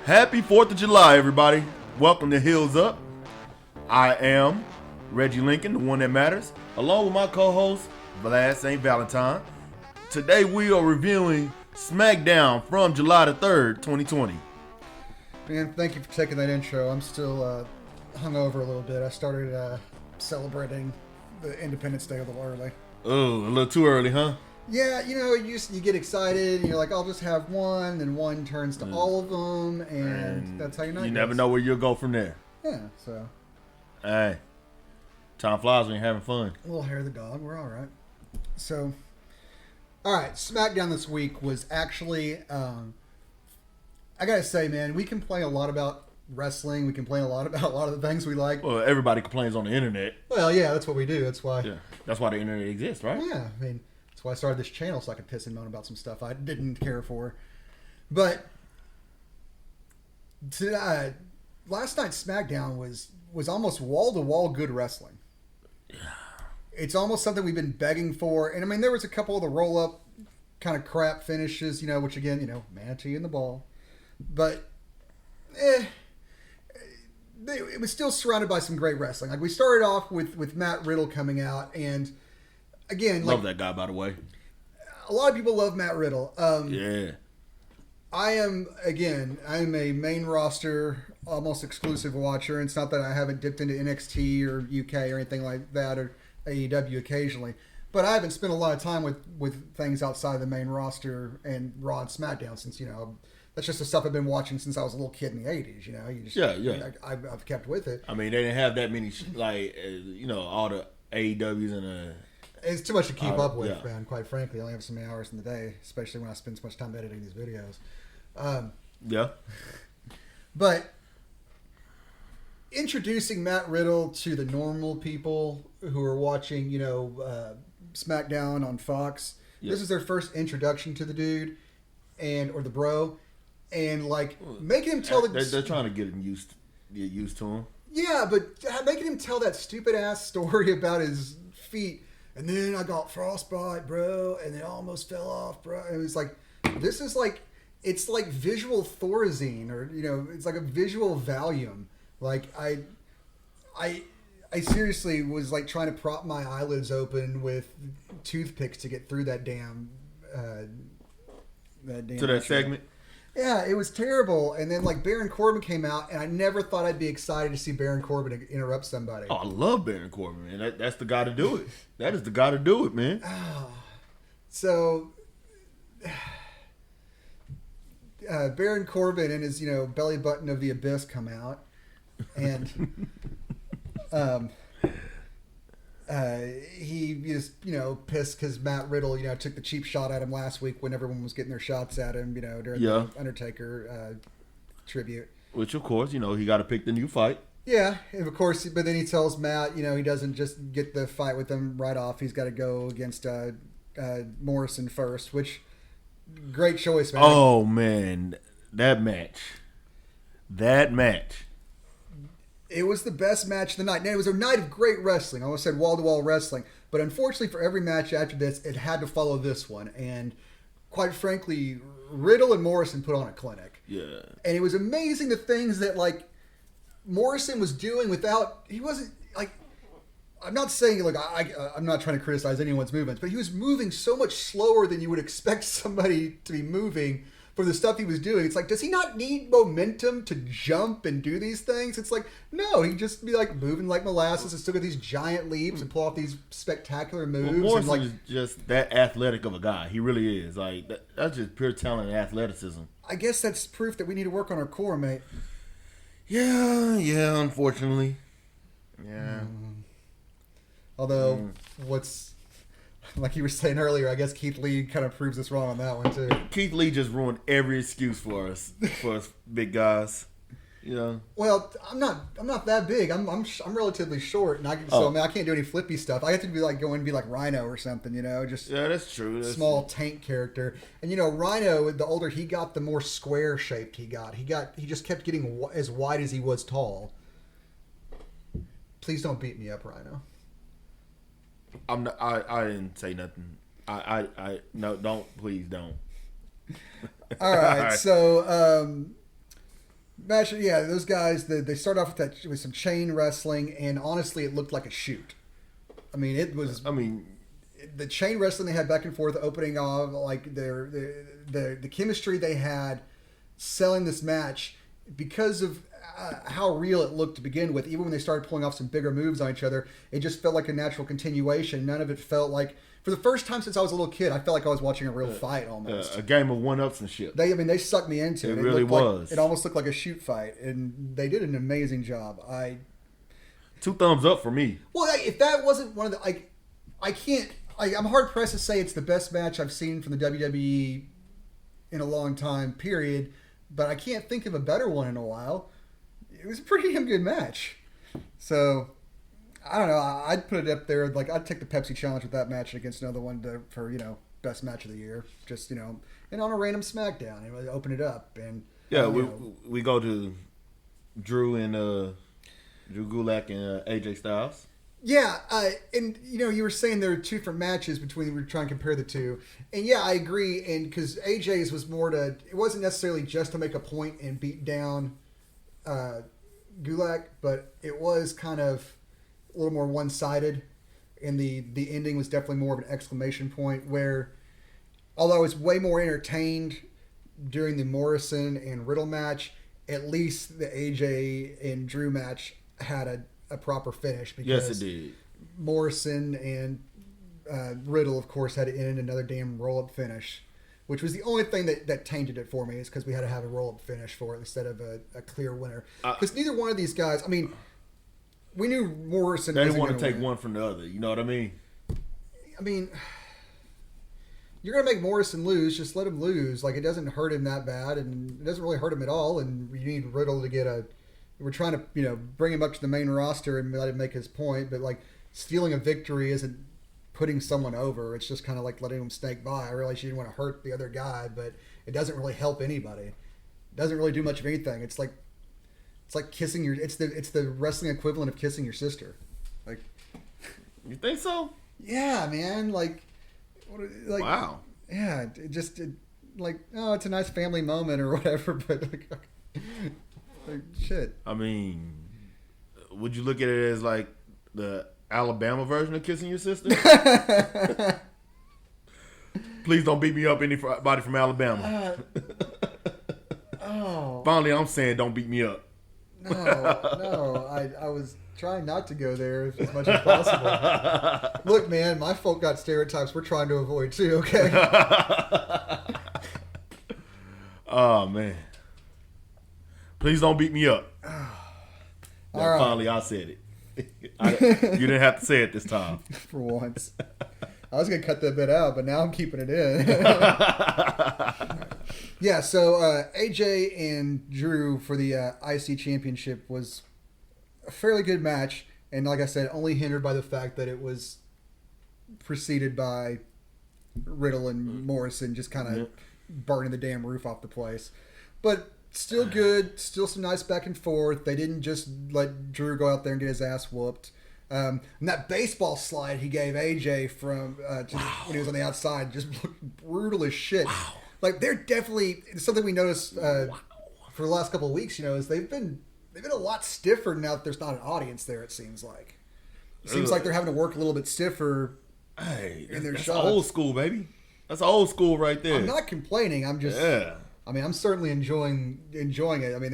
Happy 4th of July, everybody. Welcome to Hills Up. I am Reggie Lincoln, the one that matters, along with my co-host, Vlad St. Valentine. Today we are reviewing Smackdown from July the 3rd, 2020. Man, thank you for taking that intro. I'm still hungover a little bit. I started celebrating the Independence Day a little early. Oh, a little too early, huh? Yeah, you get excited, and you're like, I'll just have one, and one turns to all of them, and that's how your night You goes. never know where you'll go from there. Yeah, so. Hey, time flies when you're having fun. A little hair of the dog, we're all right. So, all right, Smackdown this week was actually, I gotta say, man, we complain a lot about wrestling. We complain a lot about a lot of the things we like. Well, everybody complains on the internet. Well, yeah, that's what we do. That's why. Yeah, that's why the internet exists, right? Yeah, I mean, that's why I started this channel, so I could piss and moan about some stuff I didn't care for. But last night's SmackDown was almost wall-to-wall good wrestling. Yeah. It's almost something we've been begging for. And, I mean, there was a couple of the roll-up kind of crap finishes, which, again, manatee in the ball. But, it was still surrounded by some great wrestling. Like, we started off with Matt Riddle coming out, and again, love that guy, by the way. A lot of people love Matt Riddle. Yeah. I'm a main roster, almost exclusive watcher. It's not that I haven't dipped into NXT or UK or anything like that, or AEW occasionally. But I haven't spent a lot of time with things outside the main roster and Raw and SmackDown since, that's just the stuff I've been watching since I was a little kid in the 80s, Yeah. I've kept with it. I mean, they didn't have that many, all the AEWs and It's too much to keep up with, man, quite frankly. I only have so many hours in the day, especially when I spend so much time editing these videos. yeah. But introducing Matt Riddle to the normal people who are watching, SmackDown on Fox, this is their first introduction to the dude or the bro. And, making him tell They're trying to get used to him. Yeah, but making him tell that stupid-ass story about his feet. And then I got frostbite, bro, and it almost fell off, bro. And it was like, this is like, it's like visual Thorazine, or, it's like a visual Valium. Like, I seriously was, trying to prop my eyelids open with toothpicks to get through that damn to that segment? Yeah, it was terrible. And then, Baron Corbin came out, and I never thought I'd be excited to see Baron Corbin interrupt somebody. Oh, I love Baron Corbin, man. That's the guy to do it. That is the guy to do it, man. So, Baron Corbin and his, belly button of the abyss come out, and he just, pissed because Matt Riddle, took the cheap shot at him last week when everyone was getting their shots at him, during the Undertaker tribute. Which, of course, he got to pick the new fight. Yeah, and of course, but then he tells Matt, he doesn't just get the fight with him right off. He's got to go against Morrison first, which, great choice, man. Oh, man. That match. It was the best match of the night. And it was a night of great wrestling. I almost said wall-to-wall wrestling. But unfortunately for every match after this, it had to follow this one. And quite frankly, Riddle and Morrison put on a clinic. Yeah. And it was amazing the things that, Morrison was doing without... He wasn't, I'm not saying, I'm not trying to criticize anyone's movements, but he was moving so much slower than you would expect somebody to be moving for the stuff he was doing. It's does he not need momentum to jump and do these things? It's no, he'd just be moving like molasses and still get these giant leaps and pull off these spectacular moves. Well, Morrison is just that athletic of a guy. He really is. That's just pure talent and athleticism. I guess that's proof that we need to work on our core, mate. Yeah, unfortunately. Yeah. Although, what's... Like you were saying earlier, I guess Keith Lee kind of proves us wrong on that one, too. Keith Lee just ruined every excuse for us big guys. Well, I'm not that big. I'm relatively short, and I can't do any flippy stuff. I have to be go and be like Rhino or something, just yeah, that's true. Small tank character. And Rhino, the older he got, the more square shaped he got. He just kept getting as wide as he was tall. Please don't beat me up, Rhino. I'm not, I didn't say nothing. No, please don't. All right. So Match, yeah, those guys, they start off with some chain wrestling, and honestly, it looked like a shoot. I mean, it was. I mean, the chain wrestling they had back and forth, opening off, like the chemistry they had selling this match because of how real it looked to begin with. Even when they started pulling off some bigger moves on each other, it just felt like a natural continuation. None of it felt like, for the first time since I was a little kid, I felt like I was watching a real fight almost. A game of one-upsmanship. They sucked me into it. It really was. It almost looked like a shoot fight, and they did an amazing job. 2 thumbs up for me. Well, if that wasn't one of the, I can't. I'm hard pressed to say it's the best match I've seen from the WWE in a long time, period. But I can't think of a better one in a while. It was a pretty damn good match. So, I don't know. I'd put it up there. Like, I'd take the Pepsi Challenge with that match against another one for, best match of the year. Just, and on a random Smackdown. And open it up. And yeah, we go to Drew Gulak and AJ Styles. Yeah, and you were saying there are 2 different matches we were trying to compare the 2, and yeah, I agree. And because AJ's was more it wasn't necessarily just to make a point and beat down Gulak, but it was kind of a little more one-sided, and the ending was definitely more of an exclamation point. Where, although I was way more entertained during the Morrison and Riddle match, at least the AJ and Drew match had a proper finish, because yes, it did. Morrison and Riddle, of course, had to end another damn roll-up finish, which was the only thing that tainted it for me, is because we had to have a roll-up finish for it instead of a clear winner. Because neither one of these guys, I mean, we knew Morrison they didn't wasn't want to take win. one from the other. You know what I mean? I mean, you're going to make Morrison lose, just let him lose. Like, it doesn't hurt him that bad, and it doesn't really hurt him at all, and you need Riddle to get we're trying to, bring him up to the main roster and let him make his point, but like, stealing a victory isn't putting someone over. It's just kind of like letting them snake by. I realize you didn't want to hurt the other guy, but it doesn't really help anybody. It doesn't really do much of anything. It's like kissing it's the wrestling equivalent of kissing your sister. Like, you think so? Yeah, man. Like wow. Yeah, it's a nice family moment or whatever, but like shit. I mean, would you look at it as like the Alabama version of kissing your sister? Please don't beat me up, anybody from Alabama. Finally, I'm saying don't beat me up. No. I was trying not to go there as much as possible. Look, man, my folk got stereotypes we're trying to avoid too, okay? Oh, man. Please don't beat me up. All right. Finally, I said it. You didn't have to say it this time. For once. I was going to cut that bit out, but now I'm keeping it in. Yeah, so AJ and Drew for the IC Championship was a fairly good match. And like I said, only hindered by the fact that it was preceded by Riddle and Morrison just kind of burning the damn roof off the place. But still good. Still some nice back and forth. They didn't just let Drew go out there and get his ass whooped. And that baseball slide he gave AJ from when he was on the outside just looked brutal as shit. Wow. Like, they're definitely something we noticed for the last couple of weeks. Is they've been a lot stiffer now that there's not an audience there. It seems like like they're having to work a little bit stiffer. Hey, in their that's shots. Old school, baby. That's old school right there. I'm not complaining. I'm just. Yeah. I mean, I'm certainly enjoying it. I mean,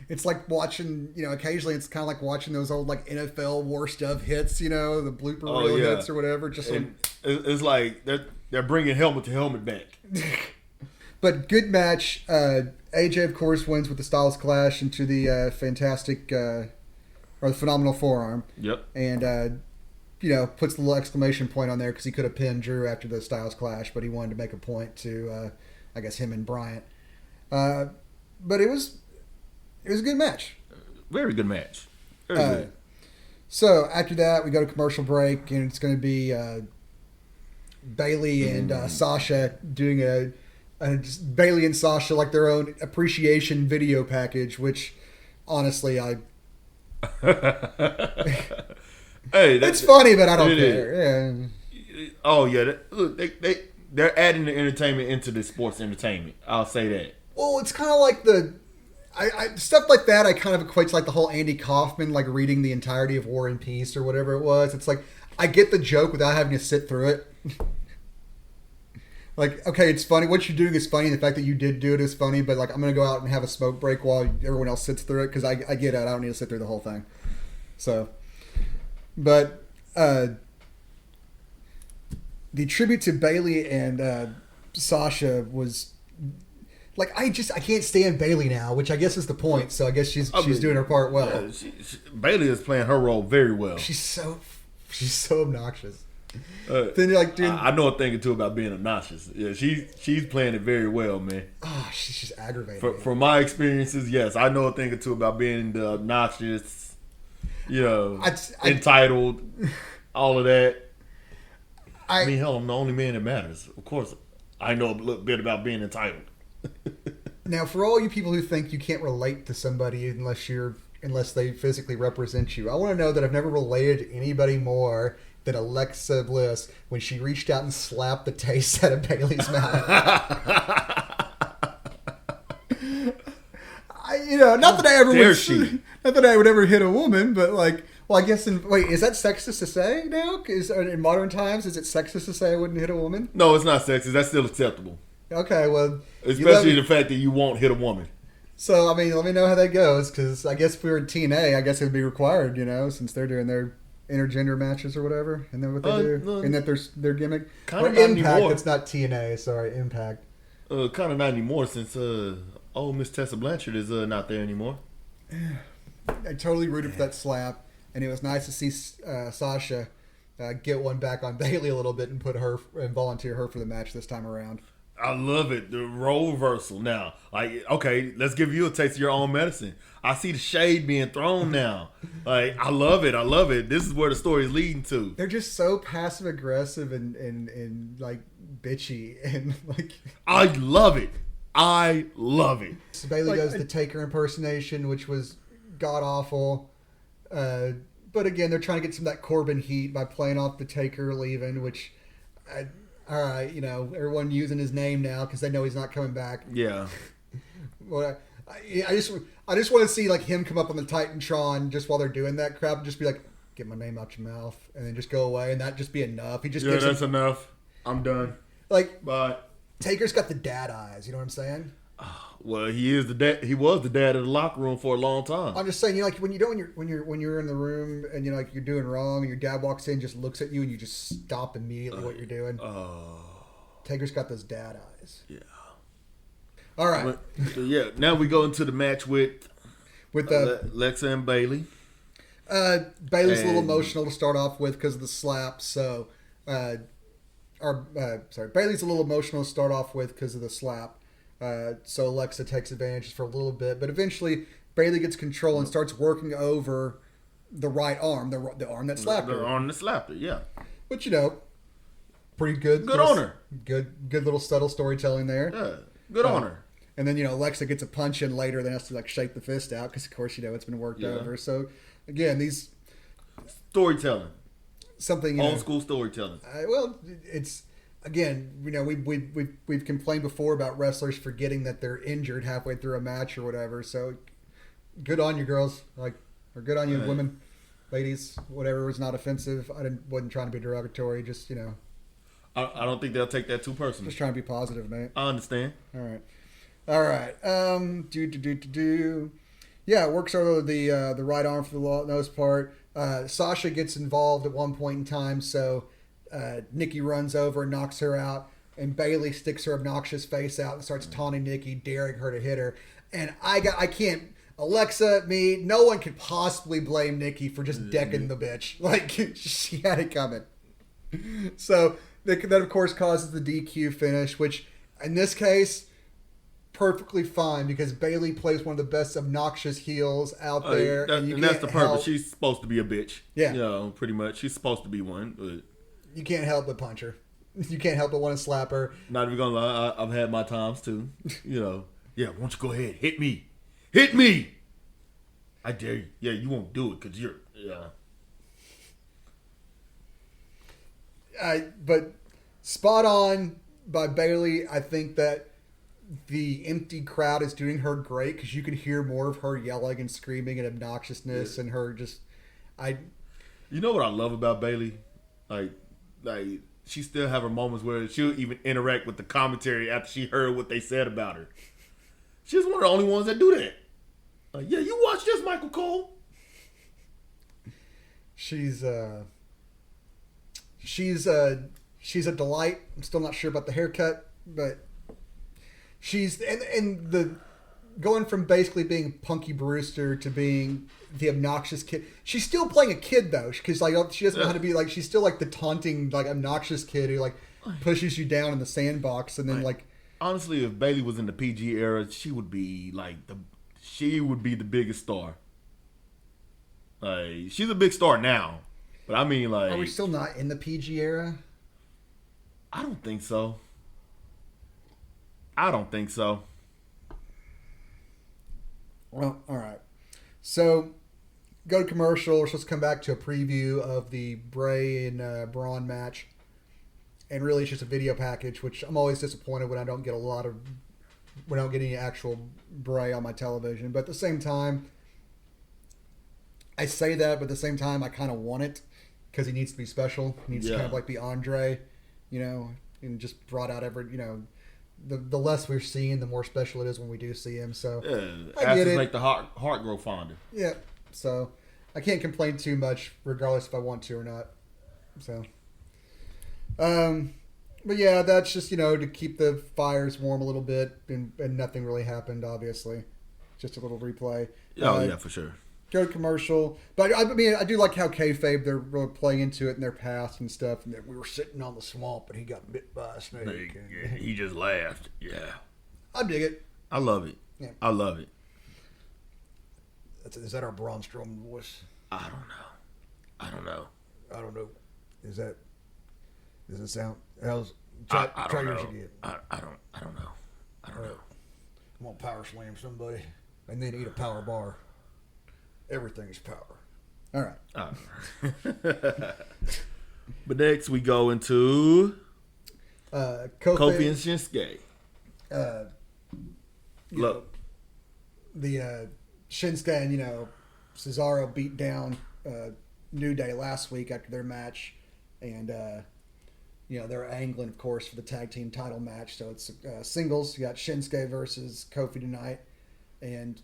it's like watching, occasionally it's kind of like watching those old like NFL worst of hits, the blooper reel hits or whatever. It's like they're bringing helmet to helmet back. But good match. AJ, of course, wins with the Styles Clash into the fantastic or the phenomenal forearm. Yep. And puts the little exclamation point on there because he could have pinned Drew after the Styles Clash, but he wanted to make a point to, I guess, him and Bryant. But it was a good match. Very good match. Very good. So after that, we go to commercial break, and it's going to be Bailey and Sasha doing Bailey and Sasha like their own appreciation video package, which honestly hey, it's funny, but I don't care. Yeah. Oh yeah, look, they're adding the entertainment into the sports entertainment. I'll say that. Well, it's kind of like stuff like that I kind of equate to like the whole Andy Kaufman like reading the entirety of War and Peace or whatever it was. It's like I get the joke without having to sit through it. Like, okay, it's funny. What you're doing is funny. The fact that you did do it is funny. But like, I'm gonna go out and have a smoke break while everyone else sits through it because I get it. I don't need to sit through the whole thing. So, but the tribute to Bayley and Sasha was like I can't stand Bayley now, which I guess is the point. So I guess she's doing her part well. Yeah, Bayley is playing her role very well. She's so obnoxious. Then you're like, dude, I know a thing or two about being obnoxious. Yeah, she's playing it very well, man. Oh, she's just aggravating. From my experiences, yes, I know a thing or two about being the obnoxious, entitled, all of that. I mean, hell, I'm the only man that matters. Of course, I know a little bit about being entitled. Now, for all you people who think you can't relate to somebody unless they physically represent you, I want to know that I've never related to anybody more than Alexa Bliss when she reached out and slapped the taste out of Bayley's mouth. Not that I would ever hit a woman, but like, well, I guess is that sexist to say now? In modern times, is it sexist to say I wouldn't hit a woman? No, it's not sexist. That's still acceptable. Okay, well, especially the fact that you won't hit a woman. So I mean, let me know how that goes, because I guess if we were in TNA, I guess it would be required, since they're doing their intergender matches or whatever, and then what they do, and that their gimmick. Kind of Impact. Anymore. It's not TNA. Sorry, Impact. Kind of not anymore since Miss Tessa Blanchard is not there anymore. I totally rooted for that slap, and it was nice to see Sasha get one back on Bayley a little bit and volunteer her for the match this time around. I love it. The role reversal now. Like, okay, let's give you a taste of your own medicine. I see the shade being thrown now. Like, I love it. I love it. This is where the story is leading to. They're just so passive aggressive and like bitchy and like. I love it. I love it. So Bayley does the Taker impersonation, which was god awful. But again, they're trying to get some of that Corbin heat by playing off the Taker leaving, which. All right, everyone using his name now because they know he's not coming back. Yeah. Well, I just want to see like him come up on the Titantron just while they're doing that crap and just be like, "Get my name out your mouth," and then just go away, and that just be enough. He just that's enough. I'm done. Like, bye. Taker's got the dad eyes. You know what I'm saying? Well, he is the dad. He was the dad of the locker room for a long time. I'm just saying, like when you're in the room and like you're doing wrong, and your dad walks in, just looks at you, and you just stop immediately what you're doing. Taker's got those dad eyes. Yeah. All right. Yeah. Now we go into the match with Lexa and Bayley. Bayley's a little emotional to start off with because of the slap. So, Bayley's a little emotional to start off with because of the slap. So Alexa takes advantage for a little bit, but eventually Bayley gets control and starts working over the right arm, the arm that slapped her. The arm that slapped her, yeah. But pretty good. Good on her. Good little subtle storytelling there. Yeah, good on her. And then Alexa gets a punch in later, then has to like shake the fist out because of course it's been worked over. So again, these storytelling, something old school storytelling. Well, it's. Again, we've complained before about wrestlers forgetting that they're injured halfway through a match or whatever. So, good on you, girls. Or good on you, women, ladies. Whatever was not offensive. Wasn't trying to be derogatory. Just I don't think they'll take that too personally. Just trying to be positive, mate. I understand. All right. Yeah, it works over the right arm for the most part. Sasha gets involved at one point in time, so. Nikki runs over and knocks her out, and Bayley sticks her obnoxious face out and starts taunting Nikki, daring her to hit her. And I can't. Alexa, no one could possibly blame Nikki for just decking the bitch. Like she had it coming. So that of course causes the DQ finish, which in this case perfectly fine because Bayley plays one of the best obnoxious heels out there, and that's the purpose. She's supposed to be a bitch. Yeah, pretty much. She's supposed to be one. But you can't help but punch her. You can't help but want to slap her. Not even gonna lie, I've had my times too. Yeah, why don't you go ahead, hit me, hit me. I dare you. Yeah, you won't do it because you're But spot on by Bayley. I think that the empty crowd is doing her great because you can hear more of her yelling and screaming and obnoxiousness and her just. You know what I love about Bailey? Like she still have her moments where she'll even interact with the commentary after she heard what they said about her. She's one of the only ones that do that. Like, yeah, you watch this, Michael Cole. She's a delight. I'm still not sure about the haircut, but she's and the going from basically being Punky Brewster to being the obnoxious kid. She's still playing a kid though, because like she doesn't know how to be like. She's still like the taunting, like obnoxious kid who like pushes you down in the sandbox, and then like honestly, if Bailey was in the PG era, she would be the biggest star. Like she's a big star now, but I mean like. Are we still not in the PG era? I don't think so. I don't think so. Well, all right. So, go to commercial. We're supposed to come back to a preview of the Bray and Braun match. And really, it's just a video package, which I'm always disappointed when I don't get any actual Bray on my television. But at the same time, I say that, but at the same time, I kind of want it because he needs to be special. He needs to kind of like be Andre, and just brought out the less we're seeing, the more special it is when we do see him. So I get it. Make the heart grow fonder. Yeah. So I can't complain too much, regardless if I want to or not. So, but yeah, that's just to keep the fires warm a little bit, and nothing really happened. Obviously, just a little replay. Yeah, for sure. Go to commercial, but I mean, I do like how kayfabe they're really playing into it in their past and stuff. And that we were sitting on the swamp, and he got bit by a snake. He just laughed. Yeah, I dig it. I love it. Yeah. I love it. Is that our Braun Strowman voice? I don't know. Does it sound? Try yours again. I don't know. I'm gonna power slam somebody, and then eat a power bar. Everything is power. All right. But next we go into Kofi and Shinsuke. Look, the Shinsuke and Cesaro beat down New Day last week after their match, and they're angling, of course, for the tag team title match. So it's singles. You got Shinsuke versus Kofi tonight, and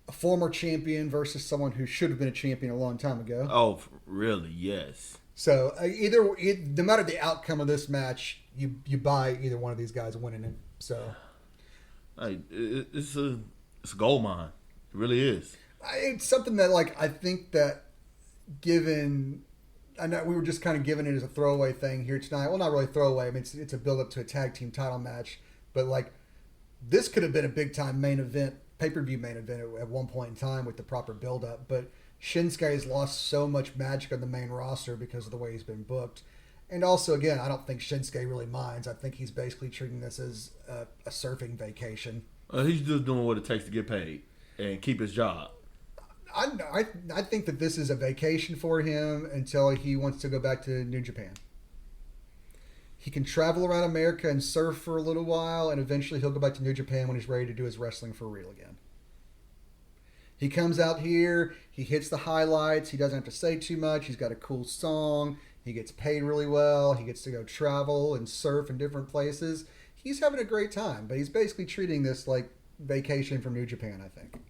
a former champion versus someone who should have been a champion a long time ago. Oh, really? Yes. So no matter the outcome of this match, you buy either one of these guys winning it. So, it's a gold mine. It really is. It's something that I think that given. I know we were just kind of giving it as a throwaway thing here tonight. Well, not really throwaway. I mean, it's a build up to a tag team title match, but this could have been a big time main event. Pay-per-view main event at one point in time with the proper build-up, but Shinsuke has lost so much magic on the main roster because of the way he's been booked. And also, again, I don't think Shinsuke really minds. I think he's basically treating this as a surfing vacation. He's just doing what it takes to get paid and keep his job. I think that this is a vacation for him until he wants to go back to New Japan. He can travel around America and surf for a little while, and eventually he'll go back to New Japan when he's ready to do his wrestling for real again. He comes out here, he hits the highlights, he doesn't have to say too much, he's got a cool song, he gets paid really well, he gets to go travel and surf in different places. He's having a great time, but he's basically treating this like vacation from New Japan, I think.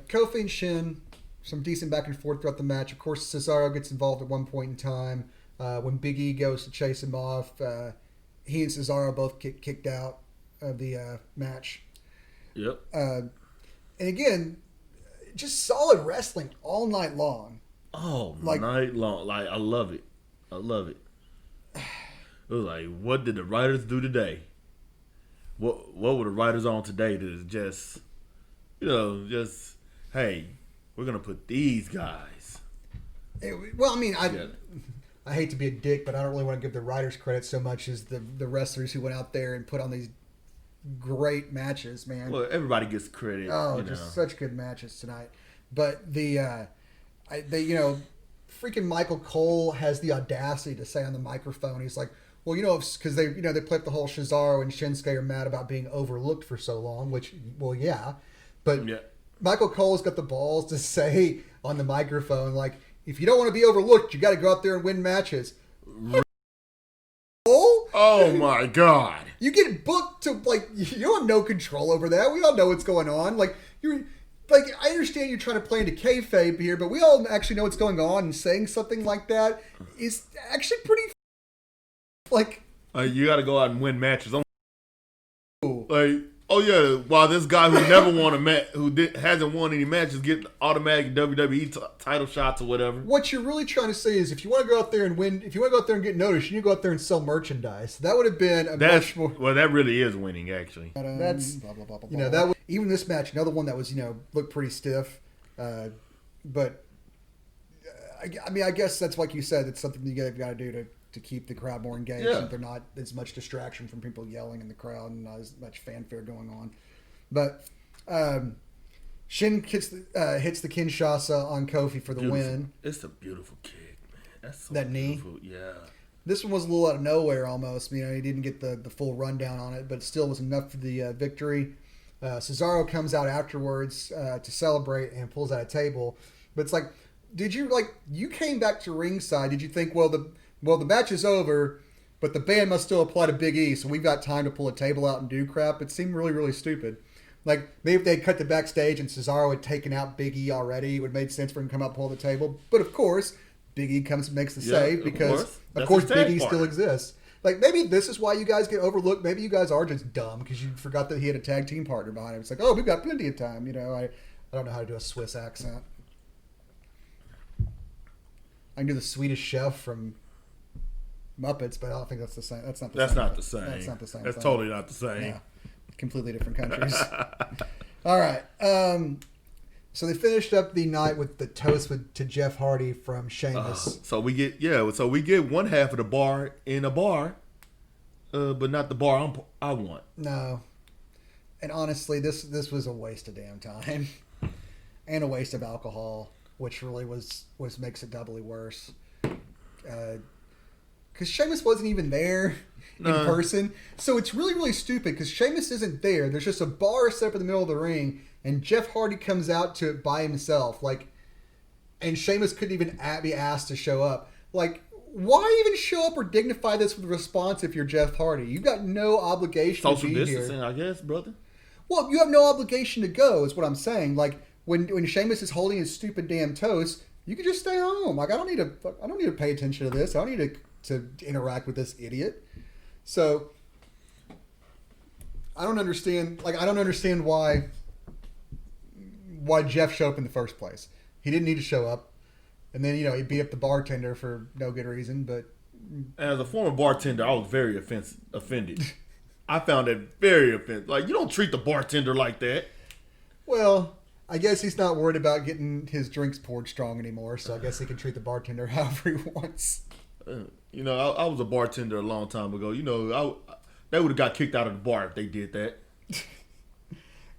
Kofi and Shin, some decent back and forth throughout the match. Of course, Cesaro gets involved at one point in time. When Big E goes to chase him off, he and Cesaro both get kicked out of the match. Yep. And again, just solid wrestling all night long. Oh, night long. I love it. I love it. It was like, what did the writers do today? What were the writers on today to just, hey, we're going to put these guys. I hate to be a dick, but I don't really want to give the writers credit so much as the wrestlers who went out there and put on these great matches, man. Well, everybody gets credit. Oh, just such good matches tonight. But freaking Michael Cole has the audacity to say on the microphone, he's like, well, because they play up the whole Cesaro and Shinsuke are mad about being overlooked for so long, which, well, yeah. But Michael Cole's got the balls to say on the microphone, like, if you don't want to be overlooked, you got to go out there and win matches. Oh my God. You get booked to, like, you have no control over that. We all know what's going on. Like, I understand you're trying to play into kayfabe here, but we all actually know what's going on, and saying something like that is actually pretty, like... you got to go out and win matches. Like, oh yeah, while this guy who never won a match, hasn't won any matches, get automatic WWE title shots or whatever. What you're really trying to say is, if you want to go out there and win, if you want to go out there and get noticed, you need to go out there and sell merchandise. That would have been much more. Well, that really is winning, actually. That's blah, blah, blah, blah, blah. That was, even this match, another one that was looked pretty stiff, but I mean, I guess that's like you said, it's something you got to do to keep the crowd more engaged. Yeah. And there's not as much distraction from people yelling in the crowd and not as much fanfare going on. But Shin hits the Kinshasa on Kofi for the win. It's a beautiful kick, man. That's so that beautiful. Knee. Yeah. This one was a little out of nowhere almost. He didn't get the full rundown on it, but it still was enough for the victory. Cesaro comes out afterwards to celebrate and pulls out a table. But it's like, you came back to ringside. Did you think, well, the match is over, but the ban must still apply to Big E, so we've got time to pull a table out and do crap? It seemed really, really stupid. Like, maybe if they had cut to backstage and Cesaro had taken out Big E already, it would have made sense for him to come out and pull the table. But, of course, Big E comes and makes the save because, of course, Big E still exists. Like, maybe this is why you guys get overlooked. Maybe you guys are just dumb because you forgot that he had a tag team partner behind him. It's like, oh, we've got plenty of time. I don't know how to do a Swiss accent. I can do the Swedish chef from Muppets, but I don't think that's the same. That's not the same. That's not the same. That's totally not the same. Yeah. Completely different countries. All right. So they finished up the night with the toast to Jeff Hardy from Sheamus. So we get one half of the bar in a bar, but not the bar I want. No. And honestly, this was a waste of damn time, and a waste of alcohol, which really was makes it doubly worse. Because Sheamus wasn't even there in person. So it's really, really stupid because Sheamus isn't there. There's just a bar set up in the middle of the ring, and Jeff Hardy comes out to it by himself. And Sheamus couldn't even be asked to show up. Like, why even show up or dignify this with a response if you're Jeff Hardy? You've got no obligation Social to be distancing, here. I guess, brother. Well, you have no obligation to go, is what I'm saying. Like, when Sheamus is holding his stupid damn toast, you can just stay home. Like, I don't need to pay attention to this. I don't need to interact with this idiot. So I don't understand why Jeff showed up in the first place. He didn't need to show up. And then, he beat up the bartender for no good reason, but as a former bartender, I was very offended. I found it very offensive. Like, you don't treat the bartender like that. Well, I guess he's not worried about getting his drinks poured strong anymore, so I guess he can treat the bartender however he wants. I was a bartender a long time ago. They would have got kicked out of the bar if they did that.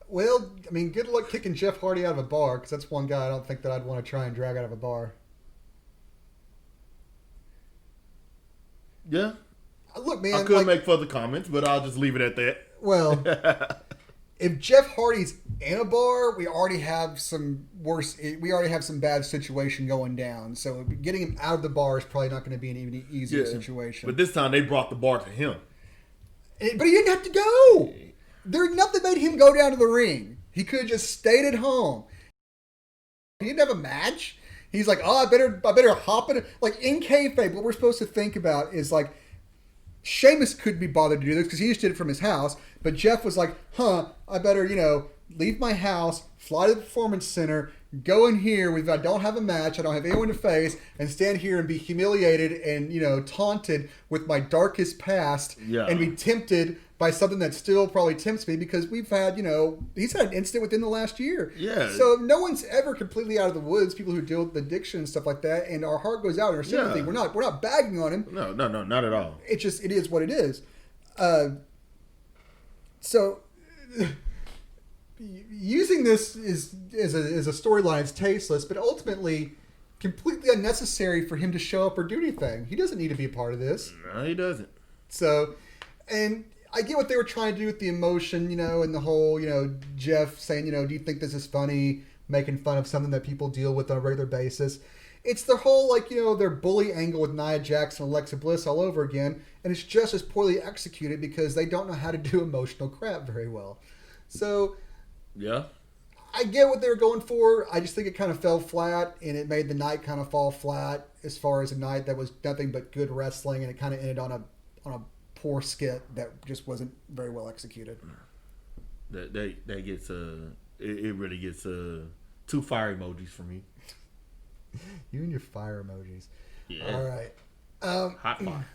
Well, I mean, good luck kicking Jeff Hardy out of a bar, because that's one guy I don't think that I'd want to try and drag out of a bar. Yeah. Look, man. I could make further comments, but I'll just leave it at that. Well, if Jeff Hardy's in a bar, we already have some bad situation going down. So getting him out of the bar is probably not going to be an even easier situation. But this time they brought the bar to him. But he didn't have to go. There's nothing made him go down to the ring. He could have just stayed at home. He didn't have a match. He's like, I better hop in. Like, in kayfabe, what we're supposed to think about is like, Sheamus couldn't be bothered to do this because he just did it from his house. But Jeff was like, I better, leave my house, fly to the performance center, go in here. I don't have a match. I don't have anyone to face, and stand here and be humiliated and, taunted with my darkest past, and be tempted by something that still probably tempts me because we've had, he's had an incident within the last year. Yeah. So no one's ever completely out of the woods, people who deal with addiction and stuff like that, and our heart goes out and our sympathy. Yeah. We're not bagging on him. No, not at all. It is what it is. So using this as a storyline is tasteless, but ultimately completely unnecessary for him to show up or do anything. He doesn't need to be a part of this. No, he doesn't. So, and I get what they were trying to do with the emotion, and the whole, Jeff saying, do you think this is funny? Making fun of something that people deal with on a regular basis. It's the whole, their bully angle with Nia Jax and Alexa Bliss all over again, and it's just as poorly executed because they don't know how to do emotional crap very well. So, yeah, I get what they were going for. I just think it kind of fell flat, and it made the night kind of fall flat as far as a night that was nothing but good wrestling, and it kind of ended on a poor skit that just wasn't very well executed. That gets it really gets 2 fire emojis for me. You and your fire emojis. Yeah. All right. Hot fire.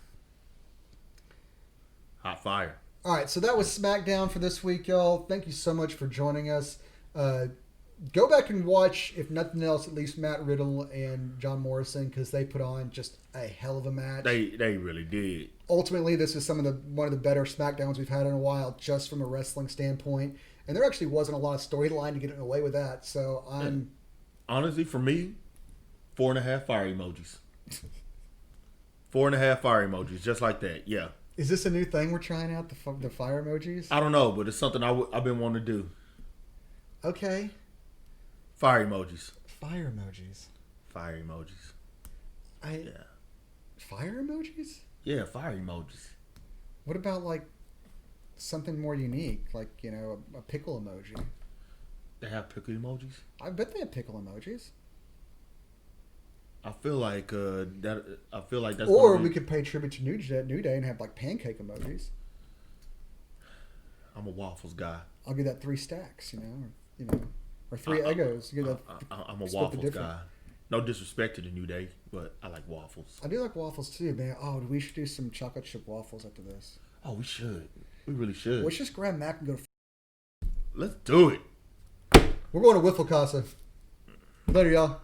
Hot fire. All right, so that was Smackdown for this week, y'all. Thank you so much for joining us. Go back and watch, if nothing else, at least Matt Riddle and John Morrison, because they put on just a hell of a match. They really did. Ultimately, this is one of the better Smackdowns we've had in a while, just from a wrestling standpoint. And there actually wasn't a lot of storyline to get away with that. So honestly, for me, 4.5 fire emojis. 4.5 fire emojis, just like that. Yeah. Is this a new thing we're trying out, the fire emojis? I don't know, but it's something I've been wanting to do. Okay. Fire emojis. Fire emojis. Fire emojis. Yeah. Fire emojis? Yeah, fire emojis. What about something more unique, a pickle emoji? They have pickle emojis? I bet they have pickle emojis. I feel like that's. Or we could pay tribute to New Day and have pancake emojis. I'm a waffles guy. I'll give that 3 stacks, or 3 Eggos. I'm a waffles guy. No disrespect to the New Day, but I like waffles. I do like waffles too, man. Oh, we should do some chocolate chip waffles after this. Oh, we should. We really should. Let's just grab Mac and go. Let's do it. We're going to Wiffle Casa. Later, y'all.